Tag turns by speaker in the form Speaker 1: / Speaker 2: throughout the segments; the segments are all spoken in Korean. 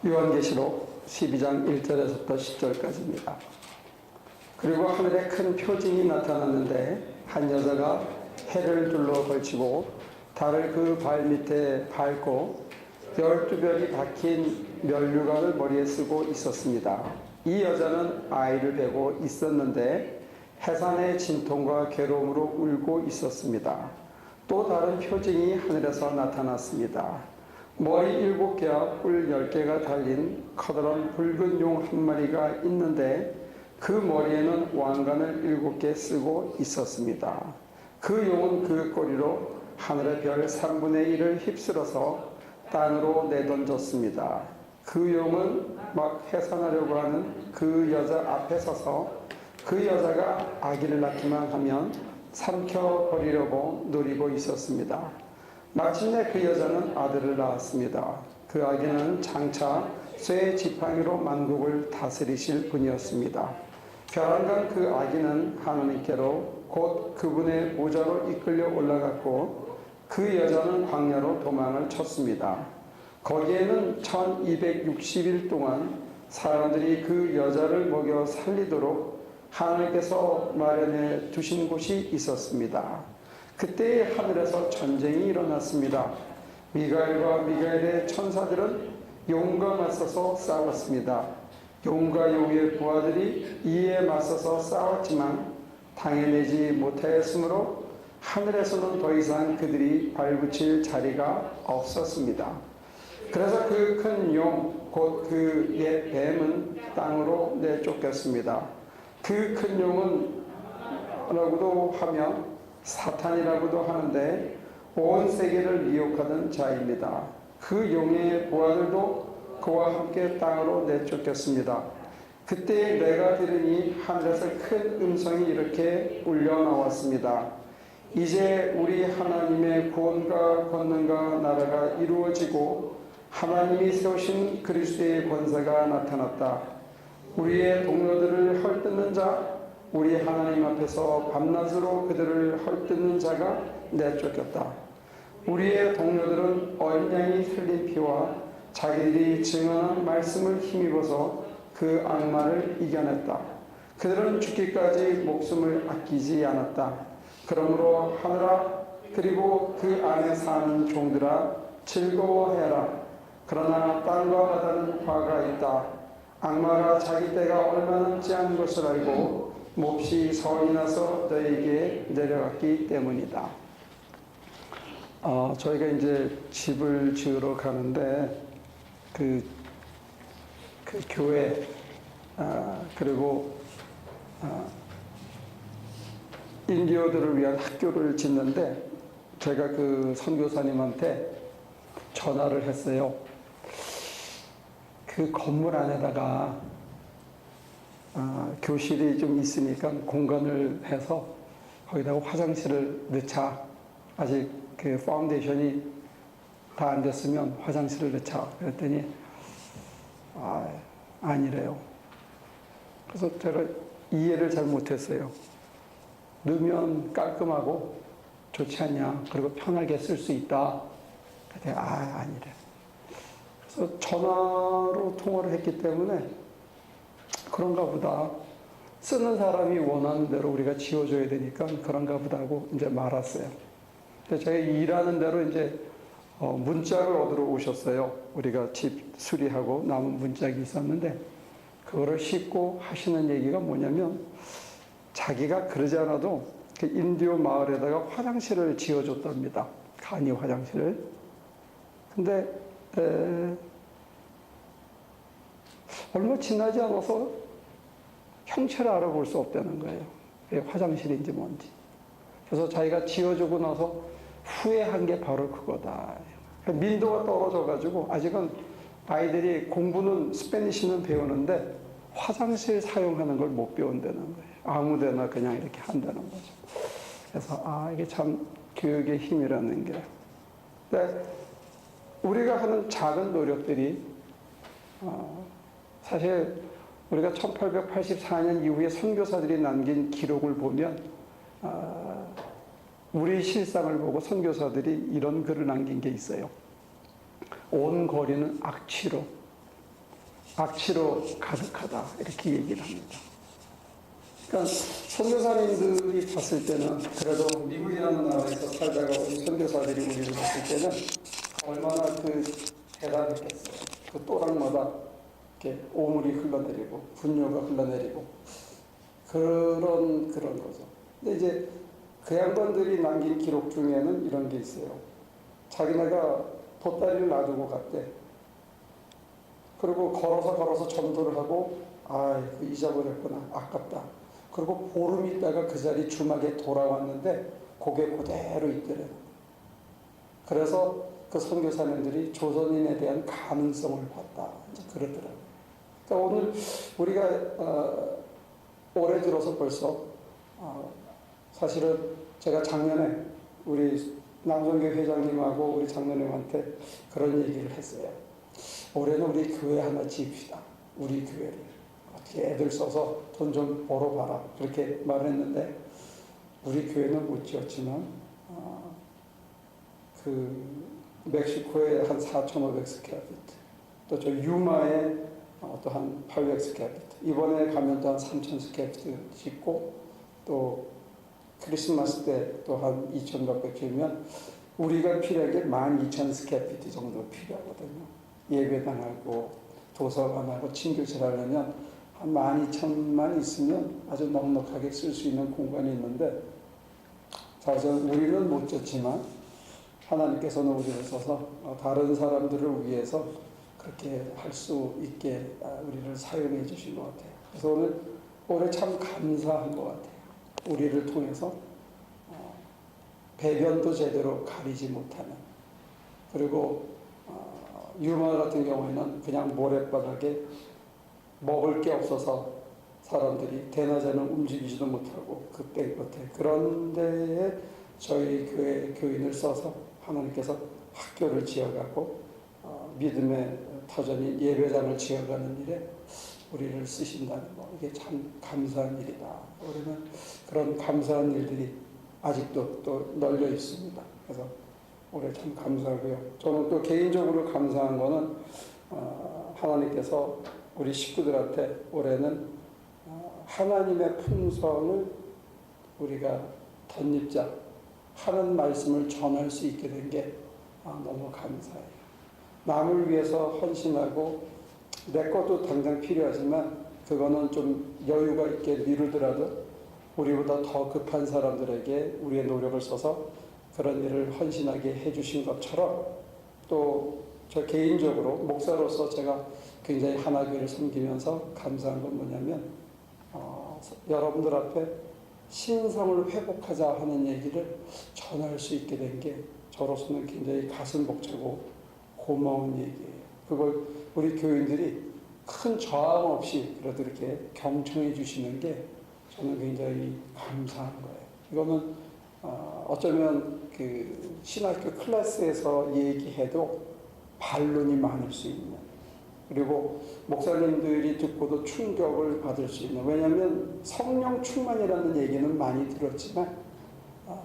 Speaker 1: 요한계시록 12장 1절에서부터 10절까지입니다. 그리고 하늘에 큰 표징이 나타났는데 한 여자가 해를 둘러 걸치고 달을 그 발 밑에 밟고 12별이 박힌 면류관을 머리에 쓰고 있었습니다. 이 여자는 아이를 베고 있었는데 해산의 진통과 괴로움으로 울고 있었습니다. 또 다른 표징이 하늘에서 나타났습니다. 머리 7개와 뿔 10개가 달린 커다란 붉은 용 한 마리가 있는데 그 머리에는 왕관을 7개 쓰고 있었습니다. 그 용은 그 꼬리로 하늘의 별 3분의 1을 휩쓸어서 땅으로 내던졌습니다. 그 용은 막 해산하려고 하는 그 여자 앞에 서서 그 여자가 아기를 낳기만 하면 삼켜버리려고 노리고 있었습니다. 마침내 그 여자는 아들을 낳았습니다. 그 아기는 장차 쇠 지팡이로 만국을 다스리실 분이었습니다. 벼랑간 그 아기는 하나님께로 곧 그분의 보좌로 이끌려 올라갔고 그 여자는 광야로 도망을 쳤습니다. 거기에는 1260일 동안 사람들이 그 여자를 먹여 살리도록 하나님께서 마련해 두신 곳이 있었습니다. 그때 하늘에서 전쟁이 일어났습니다. 미가엘과 미가엘의 천사들은 용과 맞서서 싸웠습니다. 용과 용의 부하들이 이에 맞서서 싸웠지만 당해내지 못하였으므로 하늘에서는 더 이상 그들이 발붙일 자리가 없었습니다. 그래서 그 큰 용, 곧 그 옛 뱀은 땅으로 내쫓겼습니다. 그 큰 용은 라고도 하며 사탄이라고도 하는데 온 세계를 미혹하던 자입니다. 그 용의 부하들도 그와 함께 땅으로 내쫓겼습니다. 그때 내가 들으니 하늘에서 큰 음성이 이렇게 울려 나왔습니다. 이제 우리 하나님의 구원과 권능과 나라가 이루어지고 하나님이 세우신 그리스도의 권세가 나타났다. 우리의 동료들을 헐뜯는 자, 우리 하나님 앞에서 밤낮으로 그들을 헐뜯는 자가 내쫓겼다. 우리의 동료들은 어린 양이 흘린 피와 자기들이 증언한 말씀을 힘입어서 그 악마를 이겨냈다. 그들은 죽기까지 목숨을 아끼지 않았다. 그러므로 하늘아, 그리고 그 안에 사는 종들아, 즐거워해라. 그러나 땅과 바다는 화가 있다. 악마가 자기 때가 얼마 남지 않은 것을 알고 몹시 성이 나서 너에게 내려갔기 때문이다. 저희가 이제 집을 지으러 가는데 그 교회 그리고 인디어들을 위한 학교를 짓는데 제가 그 선교사님한테 전화를 했어요. 그 건물 안에다가 교실이 좀 있으니까 공간을 해서 거기다가 화장실을 넣자. 아직 그 파운데이션이 다 안 됐으면 화장실을 넣자. 그랬더니 아니래요. 그래서 제가 이해를 잘 못했어요. 넣으면 깔끔하고 좋지 않냐. 그리고 편하게 쓸 수 있다. 그랬더니 아니래. 그래서 전화로 통화를 했기 때문에 그런가 보다. 쓰는 사람이 원하는 대로 우리가 지어줘야 되니까 그런가 보다 하고 이제 말았어요. 근데 제가 일하는 대로 이제 문짝을 얻으러 오셨어요. 우리가 집 수리하고 남은 문짝이 있었는데 그거를 싣고 하시는 얘기가 뭐냐면 자기가 그러지 않아도 그 인디오 마을에다가 화장실을 지어줬답니다. 간이 화장실을. 근데 얼마 지나지 않아서 형체를 알아볼 수 없다는 거예요. 화장실인지 뭔지. 그래서 자기가 지어주고 나서 후회한 게 바로 그거다. 민도가 떨어져가지고 아직은 아이들이 공부는 스페니쉬는 배우는데 화장실 사용하는 걸 못 배운다는 거예요. 아무데나 그냥 이렇게 한다는 거죠. 그래서 이게 참 교육의 힘이라는 게. 근데 우리가 하는 작은 노력들이 사실 우리가 1884년 이후에 선교사들이 남긴 기록을 보면 우리 실상을 보고 선교사들이 이런 글을 남긴 게 있어요. 온 거리는 악취로 악취로 가득하다 이렇게 얘기를 합니다. 그러니까 선교사님들이 봤을 때는 그래도 미국이라는 나라에서 살다가 우리 선교사들이 우리를 봤을 때는 얼마나 그 대단했겠어요. 그 또랑마다 이렇게 오물이 흘러내리고 분뇨가 흘러내리고 그런 거죠. 근데 이제 그 양반들이 남긴 기록 중에는 이런 게 있어요. 자기네가 보따리를 놔두고 갔대. 그리고 걸어서 전도를 하고 잊어버렸구나, 아깝다. 그리고 보름 있다가 그 자리 주막에 돌아왔는데 그게 그대로 있더래요. 그래서 그 선교사님들이 조선인에 대한 가능성을 봤다, 이제 그러더라고요. 그러니까 오늘 우리가 올해 들어서 벌써 사실은 제가 작년에 우리 남성교 회장님하고 우리 장로님한테 그런 얘기를 했어요. 올해는 우리 교회 하나 지읍시다. 우리 교회를 어떻게 애들 써서 돈 좀 벌어봐라, 그렇게 말했는데 우리 교회는 못 지었지만 그 멕시코에 한 4,500스퀘어피트, 또 저 유마에 또 한 800스퀘어피트, 이번에 가면 또 한 3,000스퀘어피트 짓고, 또 크리스마스 때 또 한 2,000몇백 주면 우리가 필요한 게 12,000스퀘어피트 정도 필요하거든요. 예배당하고 도서관하고 친교실 하려면 한 12,000만 있으면 아주 넉넉하게 쓸 수 있는 공간이 있는데, 사실 우리는 못 졌지만 하나님께서는 우리를 써서 다른 사람들을 위해서 그렇게 할 수 있게 우리를 사용해 주신 것 같아요. 그래서 올해 참 감사한 것 같아요. 우리를 통해서 배변도 제대로 가리지 못하는, 그리고 유마 같은 경우에는 그냥 모래바닥에 먹을 게 없어서 사람들이 대낮에는 움직이지도 못하고 그때 그런 데에 저희 교회 교인을 써서 하나님께서 학교를 지어가고 믿음의 터전인 예배당을 지어가는 일에 우리를 쓰신다는 거, 이게 참 감사한 일이다. 우리는 그런 감사한 일들이 아직도 또 널려 있습니다. 그래서 올해 참 감사하고요. 저는 또 개인적으로 감사한 거는 하나님께서 우리 식구들한테 올해는 하나님의 품성을 우리가 덧입자 하는 말씀을 전할 수 있게 된 게 너무 감사해요. 남을 위해서 헌신하고 내 것도 당장 필요하지만 그거는 좀 여유가 있게 미루더라도 우리보다 더 급한 사람들에게 우리의 노력을 써서 그런 일을 헌신하게 해주신 것처럼, 또 저 개인적으로 목사로서 제가 굉장히 하나교회를 섬기면서 감사한 건 뭐냐면 여러분들 앞에 신성을 회복하자 하는 얘기를 전할 수 있게 된 게 저로서는 굉장히 가슴 벅차고 고마운 얘기예요. 그걸 우리 교인들이 큰 저항 없이 그래도 이렇게 경청해 주시는 게 저는 굉장히 감사한 거예요. 이거는 어쩌면 그 신학교 클래스에서 얘기해도 반론이 많을 수 있는, 그리고 목사님들이 듣고도 충격을 받을 수 있는, 왜냐하면 성령 충만이라는 얘기는 많이 들었지만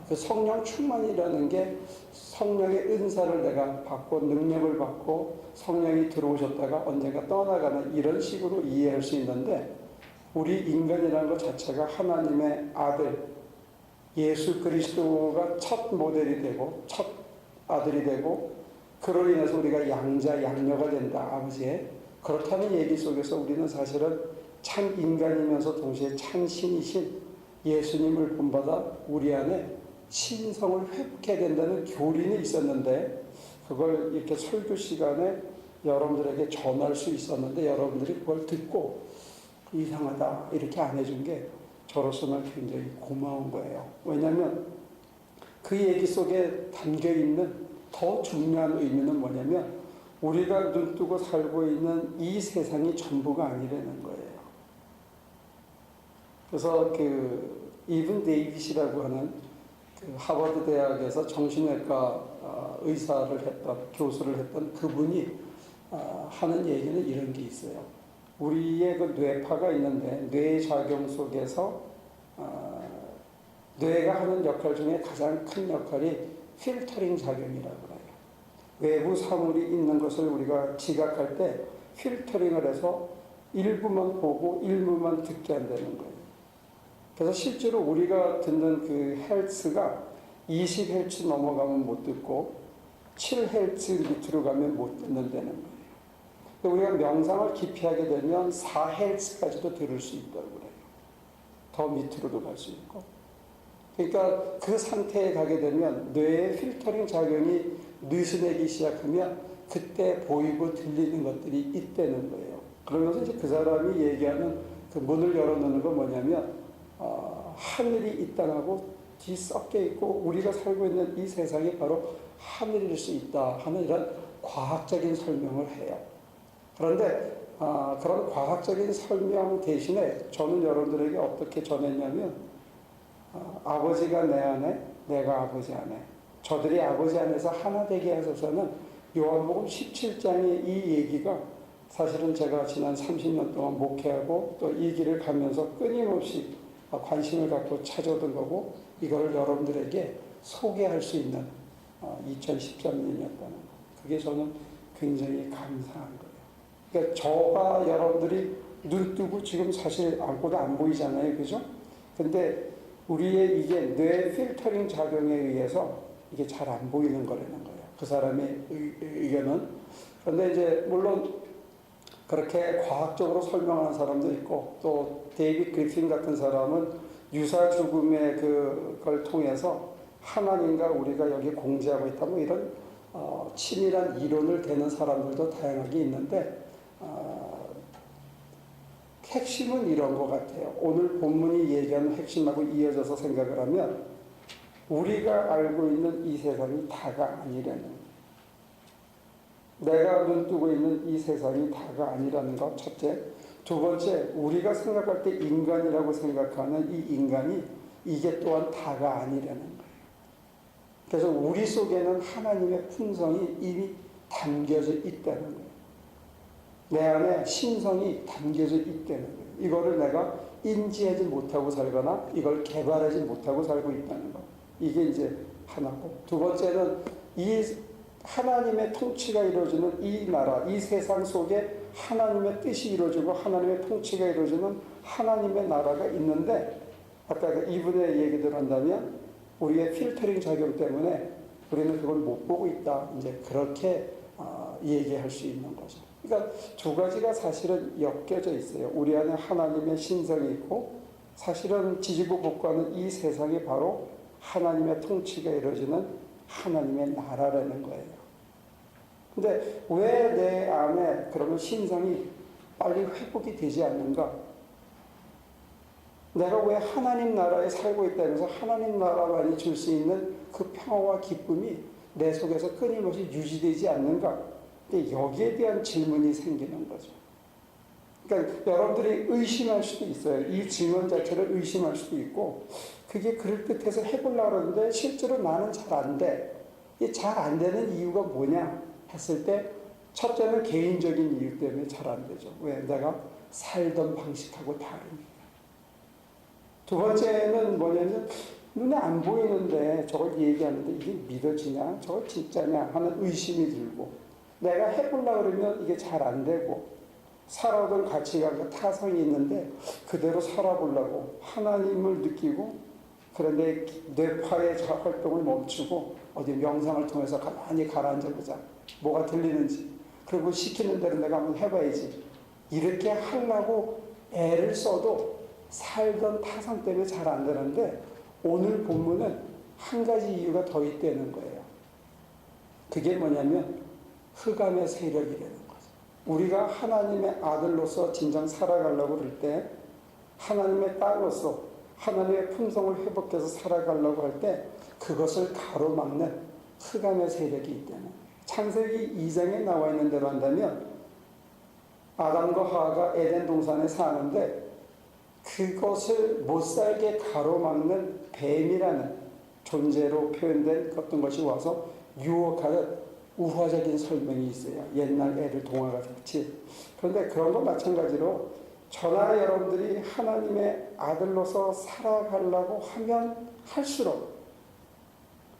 Speaker 1: 그 성령 충만이라는 게 성령의 은사를 내가 받고 능력을 받고 성령이 들어오셨다가 언젠가 떠나가는 이런 식으로 이해할 수 있는데, 우리 인간이라는 것 자체가 하나님의 아들 예수 그리스도가 첫 모델이 되고 첫 아들이 되고, 그로 인해서 우리가 양자 양녀가 된다, 아버지의. 그렇다는 얘기 속에서 우리는 사실은 참 인간이면서 동시에 참 신이신 예수님을 본받아 우리 안에 신성을 회복해야 된다는 교린이 있었는데, 그걸 이렇게 설교 시간에 여러분들에게 전할 수 있었는데 여러분들이 그걸 듣고 이상하다 이렇게 안 해준 게 저로서는 굉장히 고마운 거예요. 왜냐하면 그 얘기 속에 담겨있는 더 중요한 의미는 뭐냐면 우리가 눈뜨고 살고 있는 이 세상이 전부가 아니라는 거예요. 그래서 그 이븐 데이빗이라고 하는 그 하버드 대학에서 정신외과 의사를 했던, 교수를 했던 그분이 하는 얘기는 이런 게 있어요. 우리의 그 뇌파가 있는데 뇌작용 속에서 뇌가 하는 역할 중에 가장 큰 역할이 필터링 작용이라고 해요. 외부 사물이 있는 것을 우리가 지각할 때 필터링을 해서 일부만 보고 일부만 듣게 한다는 거예요. 그래서 실제로 우리가 듣는 그 헬스가 20Hz 넘어가면 못 듣고 7Hz 밑으로 가면 못 듣는다는 거예요. 우리가 명상을 깊이 하게 되면 4Hz까지도 들을 수 있다고 그래요. 더 밑으로도 갈 수 있고. 그러니까 그 상태에 가게 되면 뇌의 필터링 작용이 느슨해지기 시작하면 그때 보이고 들리는 것들이 있다는 거예요. 그러면서 이제 그 사람이 얘기하는 그 문을 열어놓는 건 뭐냐면 하늘이 이 땅하고 뒤섞여 있고 우리가 살고 있는 이 세상이 바로 하늘일 수 있다 하는 이런 과학적인 설명을 해요. 그런데 그런 과학적인 설명 대신에 저는 여러분들에게 어떻게 전했냐면 아버지가 내 안에 내가 아버지 안에 저들이 아버지 안에서 하나 되게 하셔서는 요한복음 17장의 이 얘기가 사실은 제가 지난 30년 동안 목회하고 또 이 길을 가면서 끊임없이 관심을 갖고 찾아오던 거고 이걸 여러분들에게 소개할 수 있는 2013년이었다는 거. 그게 저는 굉장히 감사한 거예요. 그러니까 저가 여러분들이 눈 뜨고 지금 사실 아무것도 안 보이잖아요. 그죠? 근데 우리의 이게 뇌 필터링 작용에 의해서 이게 잘 안 보이는 거라는 거예요. 그 사람의 의견은. 그런데 이제 물론 그렇게 과학적으로 설명하는 사람도 있고 또 데이빗 그리핀 같은 사람은 유사 죽음의 그걸 통해서 하나님과 우리가 여기 공지하고 있다 뭐 이런 치밀한 이론을 대는 사람들도 다양하게 있는데 핵심은 이런 것 같아요. 오늘 본문이 얘기하는 핵심하고 이어져서 생각을 하면 우리가 알고 있는 이 세상이 다가 아니라는 내가 눈뜨고 있는 이 세상이 다가 아니라는 것 첫째. 두 번째, 우리가 생각할 때 인간이라고 생각하는 이 인간이 이게 또한 다가 아니라는 거예요. 그래서 우리 속에는 하나님의 품성이 이미 담겨져 있다는 거예요. 내 안에 신성이 담겨져 있다는 거예요. 이거를 내가 인지하지 못하고 살거나 이걸 개발하지 못하고 살고 있다는 거. 이게 이제 하나고. 두 번째는 이 하나님의 통치가 이루어지는 이 나라, 이 세상 속에 하나님의 뜻이 이루어지고 하나님의 통치가 이루어지는 하나님의 나라가 있는데 아까 이분의 얘기를 한다면 우리의 필터링 작용 때문에 우리는 그걸 못 보고 있다. 이제 그렇게 얘기할 수 있는 거죠. 그러니까 두 가지가 사실은 엮여져 있어요. 우리 안에 하나님의 신성이 있고 사실은 지지고 볶고하는 이 세상이 바로 하나님의 통치가 이루어지는 하나님의 나라라는 거예요. 근데 왜 내 안에 그러면 신성이 빨리 회복이 되지 않는가? 내가 왜 하나님 나라에 살고 있다면서 하나님 나라만이 줄 수 있는 그 평화와 기쁨이 내 속에서 끊임없이 유지되지 않는가? 근데 여기에 대한 질문이 생기는 거죠. 그러니까 여러분들이 의심할 수도 있어요. 이 질문 자체를 의심할 수도 있고 그게 그럴듯해서 해보려고 하는데 실제로 나는 잘 안 돼. 이게 잘 안 되는 이유가 뭐냐 했을 때 첫째는 개인적인 이유 때문에 잘 안 되죠. 왜? 내가 살던 방식하고 다르니까. 두 번째는 뭐냐면 눈에 안 보이는데 저걸 얘기하는데 이게 믿어지냐? 저걸 진짜냐? 하는 의심이 들고 내가 해보려고 그러면 이게 잘 안 되고 살아오던 가치관과 타성이 있는데 그대로 살아보려고 하나님을 느끼고 그런데 뇌파의 활동을 멈추고 어디 명상을 통해서 가만히 가라앉아보자. 뭐가 들리는지. 그리고 시키는 대로 내가 한번 해봐야지. 이렇게 하려고 애를 써도 살던 타성 때문에 잘 안 되는데 오늘 본문은 한 가지 이유가 더 있다는 거예요. 그게 뭐냐면 흑암의 세력이라는 거죠. 우리가 하나님의 아들로서 진정 살아가려고 그럴 때 하나님의 딸로서 하나님의 품성을 회복해서 살아가려고 할 때 그것을 가로막는 흑암의 세력이 있다는 거예요. 창세기 2장에 나와 있는 대로 한다면 아담과 하와가 에덴 동산에 사는데 그것을 못 살게 가로막는 뱀이라는 존재로 표현된 어떤 것이 와서 유혹하는 우화적인 설명이 있어요. 옛날 애들 동화가 같이. 그런데 그런 거 마찬가지로 저나 여러분들이 하나님의 아들로서 살아가려고 하면 할수록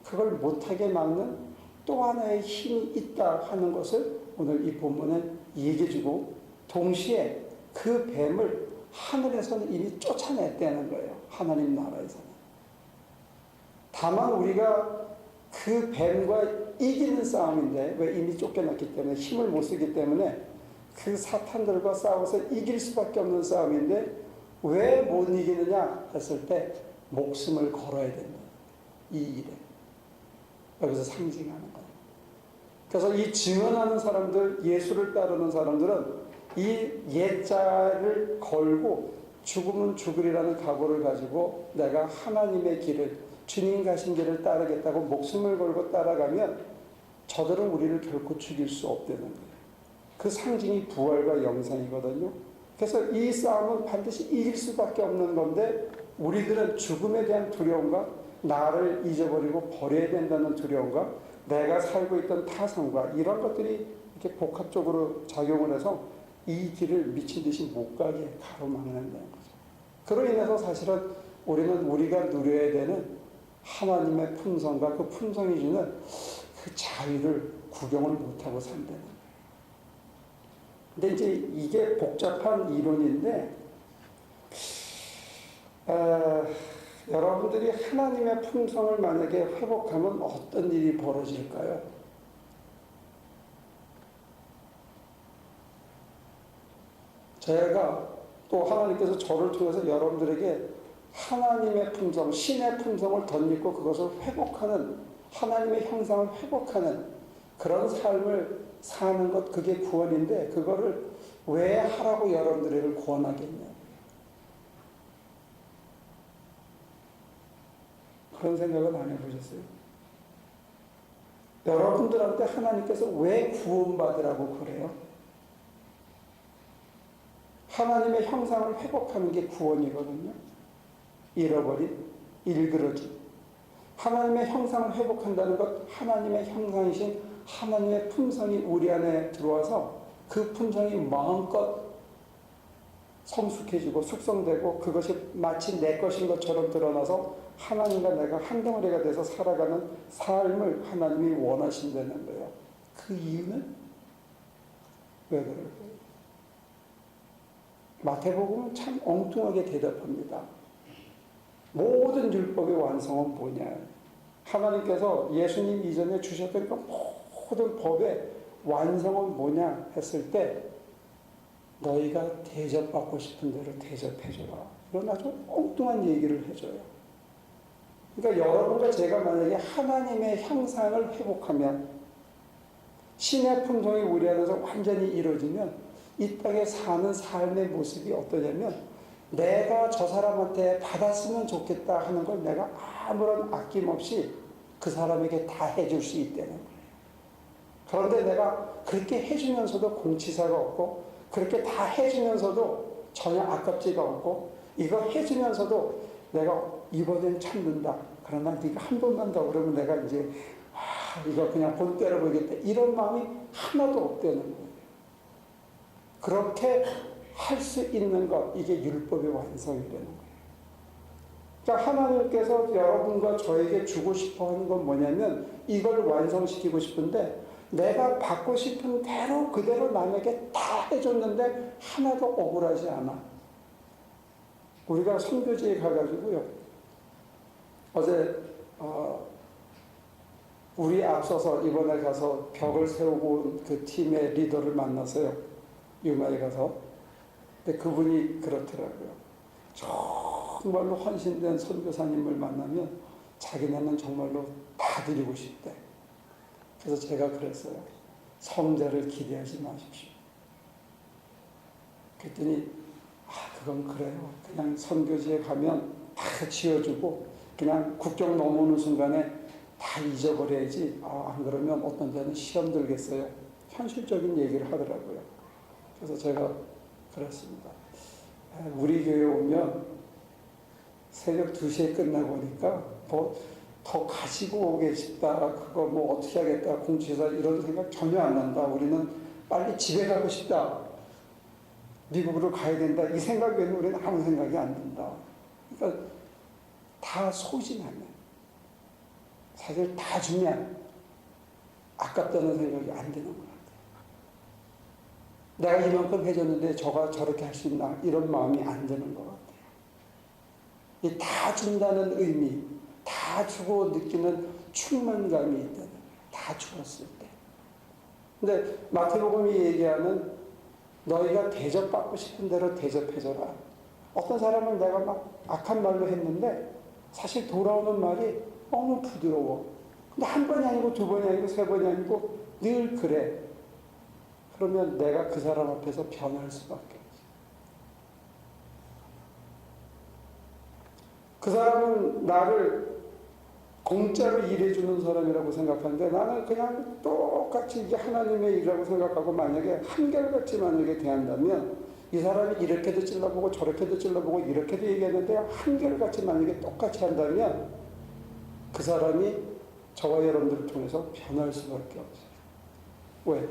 Speaker 1: 그걸 못하게 막는 또 하나의 힘이 있다 하는 것을 오늘 이 본문은 얘기해주고 동시에 그 뱀을 하늘에서는 이미 쫓아냈다는 거예요. 하나님 나라에서는. 다만 우리가 그 뱀과 이기는 싸움인데, 왜 이미 쫓겨났기 때문에 힘을 못 쓰기 때문에 그 사탄들과 싸워서 이길 수밖에 없는 싸움인데 왜 못 이기느냐 했을 때 목숨을 걸어야 된다. 이 일에. 여기서 상징하는 거예요. 그래서 이 증언하는 사람들, 예수를 따르는 사람들은 이 옛자를 걸고 죽으면 죽으리라는 각오를 가지고 내가 하나님의 길을, 주님 가신 길을 따르겠다고 목숨을 걸고 따라가면 저들은 우리를 결코 죽일 수 없다는 거예요. 그 상징이 부활과 영생이거든요. 그래서 이 싸움은 반드시 이길 수밖에 없는 건데 우리들은 죽음에 대한 두려움과 나를 잊어버리고 버려야 된다는 두려움과 내가 살고 있던 타성과 이런 것들이 이렇게 복합적으로 작용을 해서 이 길을 미친 듯이 못 가게 가로막는다는 거죠. 그로 인해서 사실은 우리는 우리가 누려야 되는 하나님의 품성과 그 품성이 주는 그 자유를 구경을 못하고 산다는 거예요. 근데 이제 이게 복잡한 이론인데, 여러분들이 하나님의 품성을 만약에 회복하면 어떤 일이 벌어질까요? 제가 또 하나님께서 저를 통해서 여러분들에게 하나님의 품성, 신의 품성을 덧입고 그것을 회복하는, 하나님의 형상을 회복하는 그런 삶을 사는 것, 그게 구원인데 그거를 왜 하라고 여러분들에게 권하겠냐. 그런 생각은 안 해보셨어요? 여러분들한테 하나님께서 왜 구원받으라고 그래요? 하나님의 형상을 회복하는 게 구원이거든요. 잃어버린, 일그러진. 하나님의 형상을 회복한다는 것, 하나님의 형상이신 하나님의 품성이 우리 안에 들어와서 그 품성이 마음껏 성숙해지고 숙성되고 그것이 마치 내 것인 것처럼 드러나서 하나님과 내가 한 덩어리가 돼서 살아가는 삶을 하나님이 원하신다는 거예요. 그 이유는 왜 그럴까요? 마태복음은 참 엉뚱하게 대답합니다. 모든 율법의 완성은 뭐냐? 하나님께서 예수님 이전에 주셨던 그 모든 법의 완성은 뭐냐 했을 때 너희가 대접받고 싶은 대로 대접해줘라. 이런 아주 엉뚱한 얘기를 해줘요. 그러니까 여러분과 제가 만약에 하나님의 형상을 회복하면 신의 품성이 우리 안에서 완전히 이루어지면 이 땅에 사는 삶의 모습이 어떠냐면 내가 저 사람한테 받았으면 좋겠다 하는 걸 내가 아무런 아낌없이 그 사람에게 다 해줄 수 있다는 거예요. 그런데 내가 그렇게 해주면서도 공치사가 없고 그렇게 다 해주면서도 전혀 아깝지가 않고 이거 해주면서도 내가 이번엔 참는다. 그러나 네가 한 번만 더 그러면 내가 이제 이거 그냥 본 때려보겠다. 이런 마음이 하나도 없다는 거예요. 그렇게 할 수 있는 것, 이게 율법의 완성이라는 거예요. 그러니까 하나님께서 여러분과 저에게 주고 싶어 하는 건 뭐냐면 이걸 완성시키고 싶은데 내가 받고 싶은 대로 그대로 남에게 다 해줬는데 하나도 억울하지 않아. 우리가 선교지에 가가지고요. 어제 우리 앞서서 이번에 가서 벽을 세우고 온 그 팀의 리더를 만났어요. 유마에 가서. 근데 그분이 그렇더라고요. 정말로 헌신된 선교사님을 만나면 자기네는 정말로 다 드리고 싶대. 그래서 제가 그랬어요. 성자를 기대하지 마십시오. 그랬더니 그건 그래요. 그냥 선교지에 가면 다 지어주고 그냥 국경 넘어오는 순간에 다 잊어버려야지. 안 그러면 어떤 데는 시험 들겠어요. 현실적인 얘기를 하더라고요. 그래서 제가 그렇습니다. 우리 교회 오면 새벽 2시에 끝나고 오니까 뭐 더 가지고 오고 싶다. 그거 뭐 어떻게 하겠다. 공치사 이런 생각 전혀 안 난다. 우리는 빨리 집에 가고 싶다. 미국으로 가야 된다. 이 생각 외에는 우리는 아무 생각이 안 든다. 그러니까 다 소진하면 사실 다 주면 아깝다는 생각이 안 드는 것 같아요. 내가 이만큼 해줬는데 저가 저렇게 할 수 있나 이런 마음이 안 드는 것 같아요. 이 다 준다는 의미, 다 주고 느끼는 충만감이 있다는, 다 주었을 때. 근데 마태복음이 얘기하는 너희가 대접받고 싶은 대로 대접해줘라. 어떤 사람은 내가 막 악한 말로 했는데 사실 돌아오는 말이 너무 부드러워. 근데 한 번이 아니고 두 번이 아니고 세 번이 아니고 늘 그래. 그러면 내가 그 사람 앞에서 변할 수밖에 없어. 그 사람은 나를 공짜로 일해주는 사람이라고 생각하는데 나는 그냥 똑같이 이게 하나님의 일이라고 생각하고 만약에 한결같이 만약에 대한다면 이 사람이 이렇게도 찔러보고 저렇게도 찔러보고 이렇게도 얘기했는데 한결같이 만약에 똑같이 한다면 그 사람이 저와 여러분들을 통해서 변할 수밖에 없어요. 왜?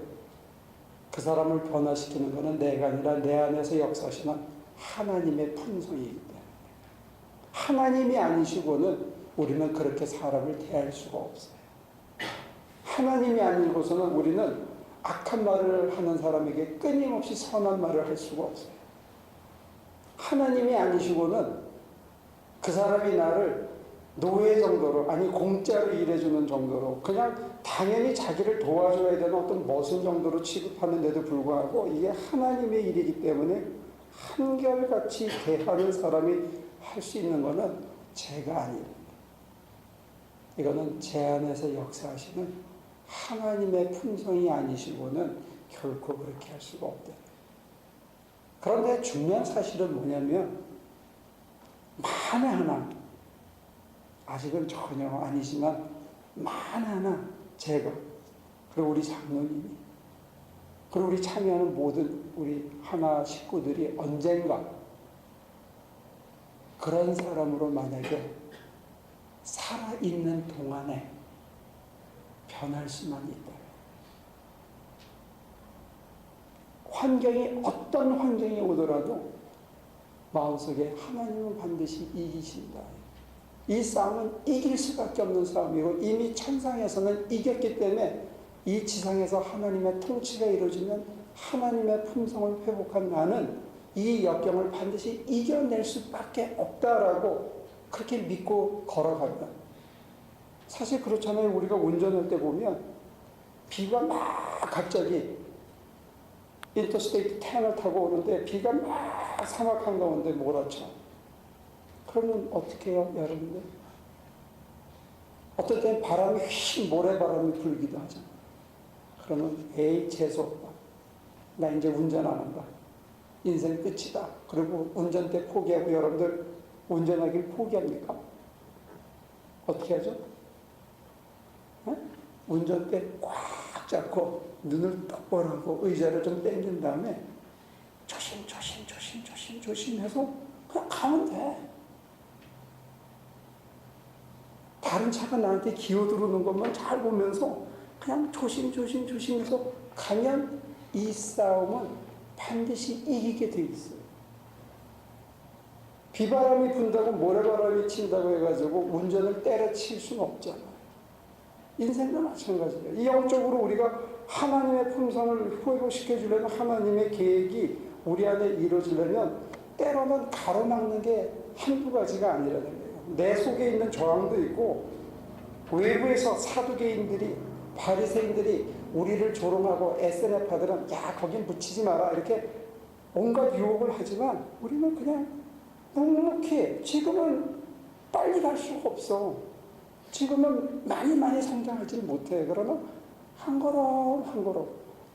Speaker 1: 그 사람을 변화시키는 것은 내가 아니라 내 안에서 역사하시는 하나님의 품성이기 때문에 하나님이 아니시고는 우리는 그렇게 사람을 대할 수가 없어요. 하나님이 아니고서는 우리는 악한 말을 하는 사람에게 끊임없이 선한 말을 할 수가 없어요. 하나님이 아니시고는 그 사람이 나를 노예 정도로, 아니 공짜로 일해주는 정도로, 그냥 당연히 자기를 도와줘야 되는 어떤 머슴 정도로 취급하는데도 불구하고 이게 하나님의 일이기 때문에 한결같이 대하는 사람이 할 수 있는 것은 제가 아닙니다. 이거는 제 안에서 역사하시는 하나님의 품성이 아니시고는 결코 그렇게 할 수가 없다. 그런데 중요한 사실은 뭐냐면 만에 하나, 아직은 전혀 아니지만 만에 하나 제가, 그리고 우리 장로님이, 그리고 우리 참여하는 모든 우리 하나 식구들이 언젠가 그런 사람으로 만약에 살아있는 동안에 변할 수만 있다. 환경이 어떤 환경이 오더라도 마음속에 하나님은 반드시 이기신다. 이 싸움은 이길 수밖에 없는 싸움이고 이미 천상에서는 이겼기 때문에 이 지상에서 하나님의 통치가 이루어지면 하나님의 품성을 회복한 나는 이 역경을 반드시 이겨낼 수밖에 없다라고 그렇게 믿고 걸어가면, 사실 그렇잖아요. 우리가 운전할 때 보면 비가 막 갑자기 인터스테이트 10을 타고 오는데 비가 막 사막 한가운데 몰아쳐. 그러면 어떻게 해요, 여러분들? 어떨 땐 바람이 휙 모래바람이 불기도 하잖아. 그러면 에이 재수없다. 나 이제 운전 안 한다. 인생 끝이다. 그리고 운전대 포기하고 여러분들 운전하기를 포기합니까? 어떻게 하죠? 네? 운전대 꽉 잡고 눈을 똑바로 하고 의자를 좀 당긴 다음에 조심 해서 그냥 가면 돼. 다른 차가 나한테 기어 들어오는 것만 잘 보면서 그냥 조심 해서 가면 이 싸움은 반드시 이기게 돼 있어요. 비바람이 분다고 모래바람이 친다고 해가지고 운전을 때려칠 수는 없잖아요. 인생도 마찬가지예요. 이 영적으로 우리가 하나님의 품성을 회복시켜주려는 하나님의 계획이 우리 안에 이루어지려면 때로는 가로막는 게 한두 가지가 아니라는 거예요. 내 속에 있는 저항도 있고 외부에서 사두개인들이, 바리새인들이 우리를 조롱하고 SNF파들은 야 거긴 묻히지 마라 이렇게 온갖 유혹을 하지만 우리는 그냥 묵묵히 지금은 빨리 갈 수가 없어. 지금은 많이 성장하지 못해. 그러면 한 걸음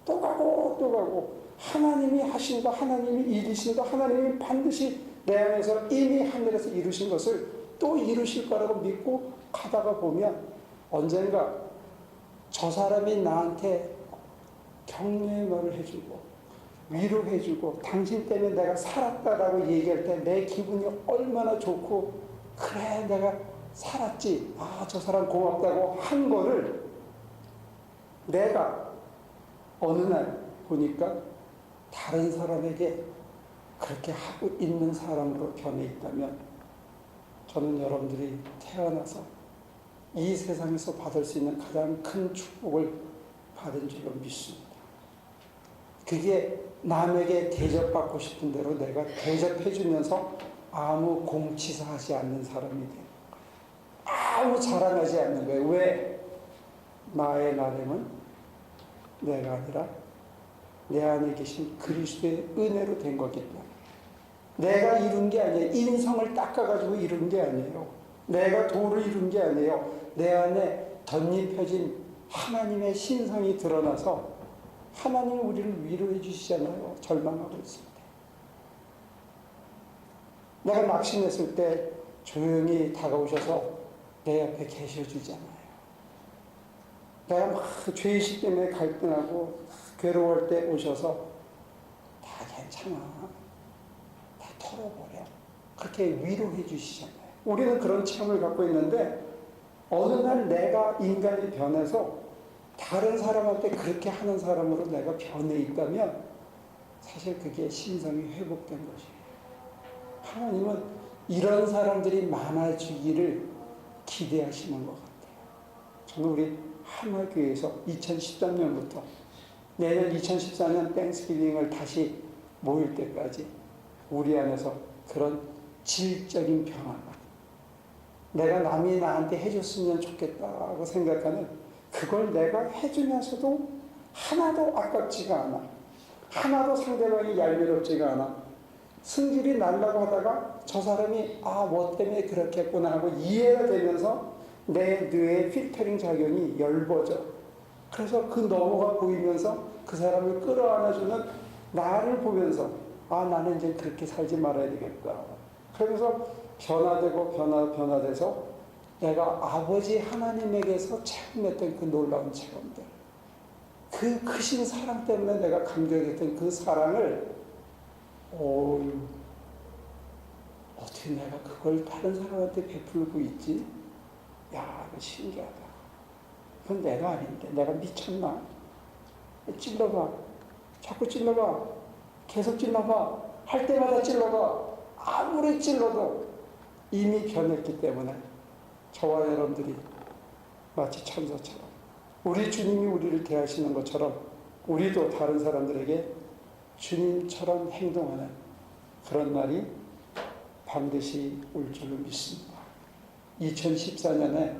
Speaker 1: 또 가고 하나님이 하신다, 하나님이 이루신다, 하나님이 반드시 내 안에서 이미 하늘에서 이루신 것을 또 이루실 거라고 믿고 가다가 보면 언젠가 저 사람이 나한테 격려의 말을 해주고 위로해주고 당신 때문에 내가 살았다라고 얘기할 때 내 기분이 얼마나 좋고 그래 내가 살았지, 아 저 사람 고맙다고 한 거를 내가 어느 날 보니까 다른 사람에게 그렇게 하고 있는 사람으로 변해 있다면 저는 여러분들이 태어나서 이 세상에서 받을 수 있는 가장 큰 축복을 받은 줄로 믿습니다. 그게 남에게 대접받고 싶은 대로 내가 대접해주면서 아무 공치사하지 않는 사람이 돼요. 아무 자랑하지 않는 거예요. 왜? 나의 나름은 내가 아니라 내 안에 계신 그리스도의 은혜로 된 거기 때문에. 내가 이룬 게 아니에요. 인성을 닦아가지고 이룬 게 아니에요. 내가 도를 이룬 게 아니에요. 내 안에 덧입혀진 하나님의 신성이 드러나서 하나님이 우리를 위로해 주시잖아요. 절망하고 있을 때. 내가 낙심했을 때 조용히 다가오셔서 내 옆에 계셔주잖아요. 내가 막 죄의식 때문에 갈등하고 괴로울 때 오셔서 다 괜찮아. 다 털어버려. 그렇게 위로해 주시잖아요. 우리는 그런 체험을 갖고 있는데 어느 날 내가 인간이 변해서 다른 사람한테 그렇게 하는 사람으로 내가 변해 있다면 사실 그게 신성이 회복된 것이에요. 하나님은 이런 사람들이 많아지기를 기대하시는 것 같아요. 저는 우리 한화교회에서 2013년부터 내년 2014년 땡스기빙을 다시 모일 때까지 우리 안에서 그런 질적인 변화가 내가 남이 나한테 해줬으면 좋겠다고 생각하는 그걸 내가 해주면서도 하나도 아깝지가 않아. 하나도 상대방이 얄미롭지가 않아. 승질이 날라고 하다가 저 사람이 뭐 때문에 그렇게 했구나 하고 이해가 되면서 내 뇌의 필터링 작용이 열버져. 그래서 그 너머가 보이면서 그 사람을 끌어안아주는 나를 보면서 나는 이제 그렇게 살지 말아야 되겠다. 그러면서 변화되고 변화돼서 내가 아버지 하나님에게서 체험했던 그 놀라운 체험들, 그 크신 사랑 때문에 내가 감격했던 그 사랑을 어떻게 내가 그걸 다른 사람한테 베풀고 있지? 야, 이거 신기하다. 그건 내가 아닌데 내가 미쳤나? 찔러봐. 자꾸 찔러봐. 계속 찔러봐. 할 때마다 찔러봐. 아무리 찔러도 이미 변했기 때문에 저와 여러분들이 마치 천사처럼 우리 주님이 우리를 대하시는 것처럼 우리도 다른 사람들에게 주님처럼 행동하는 그런 날이 반드시 올 줄로 믿습니다. 2014년에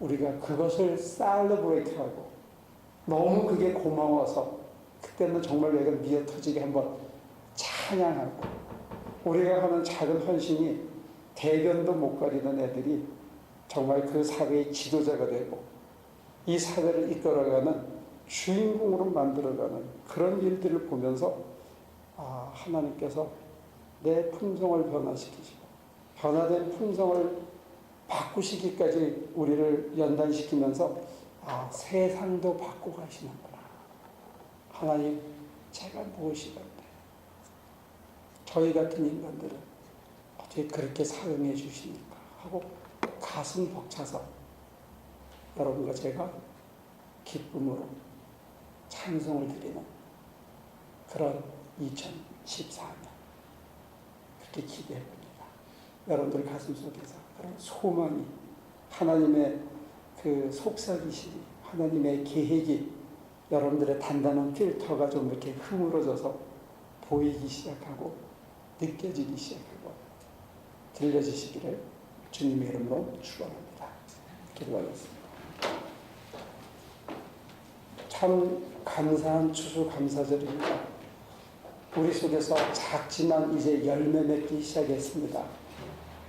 Speaker 1: 우리가 그것을 셀러브레이트하고 너무 그게 고마워서 그때는 정말 내가 미어 터지게 한번 찬양하고 우리가 하는 작은 헌신이 대변도 못 가리는 애들이 정말 그 사회의 지도자가 되고 이 사회를 이끌어가는 주인공으로 만들어가는 그런 일들을 보면서 하나님께서 내 품성을 변화시키시고 변화된 품성을 바꾸시기까지 우리를 연단시키면서 세상도 바꾸고 가시는구나. 하나님, 제가 무엇이건데 저희 같은 인간들은 어떻게 그렇게 사용해 주십니까? 하고 가슴 벅차서 여러분과 제가 기쁨으로 찬송을 드리는 그런 2014년 그렇게 기대해 봅니다. 여러분들 가슴 속에서 그런 소망이 하나님의 그 속삭이심이 하나님의 계획이 여러분들의 단단한 필터가 좀 이렇게 흐물어져서 보이기 시작하고 느껴지기 시작하고 들려지시기를 주님의 이름으로 축원합니다. 기도하겠습니다. 참 감사한 추수감사절입니다. 우리 속에서 작지만 이제 열매 맺기 시작했습니다.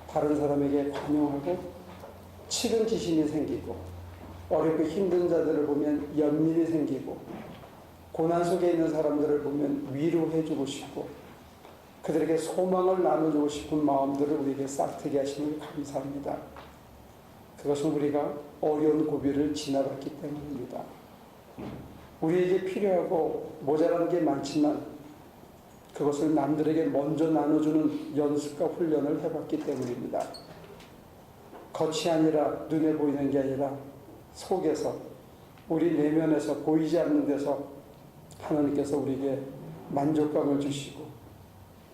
Speaker 1: 다른 사람에게 관용하고 측은지심이 생기고 어렵고 힘든 자들을 보면 연민이 생기고 고난 속에 있는 사람들을 보면 위로해주고 싶고 그들에게 소망을 나눠주고 싶은 마음들을 우리에게 싹트게 하시는 감사합니다. 그것은 우리가 어려운 고비를 지나갔기 때문입니다. 우리에게 필요하고 모자란 게 많지만 그것을 남들에게 먼저 나눠주는 연습과 훈련을 해봤기 때문입니다. 겉이 아니라 눈에 보이는 게 아니라 속에서 우리 내면에서 보이지 않는 데서 하나님께서 우리에게 만족감을 주시고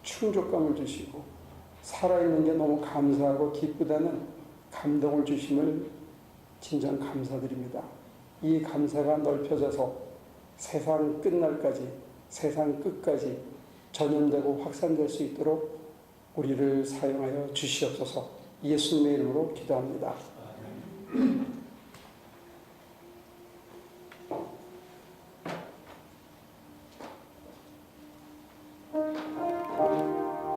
Speaker 1: 충족감을 주시고 살아있는 게 너무 감사하고 기쁘다는 감동을 주심을 진정 감사드립니다. 이 감사가 넓혀져서 세상 끝날까지 세상 끝까지 전염되고 확산될 수 있도록 우리를 사용하여 주시옵소서. 예수님의 이름으로 기도합니다.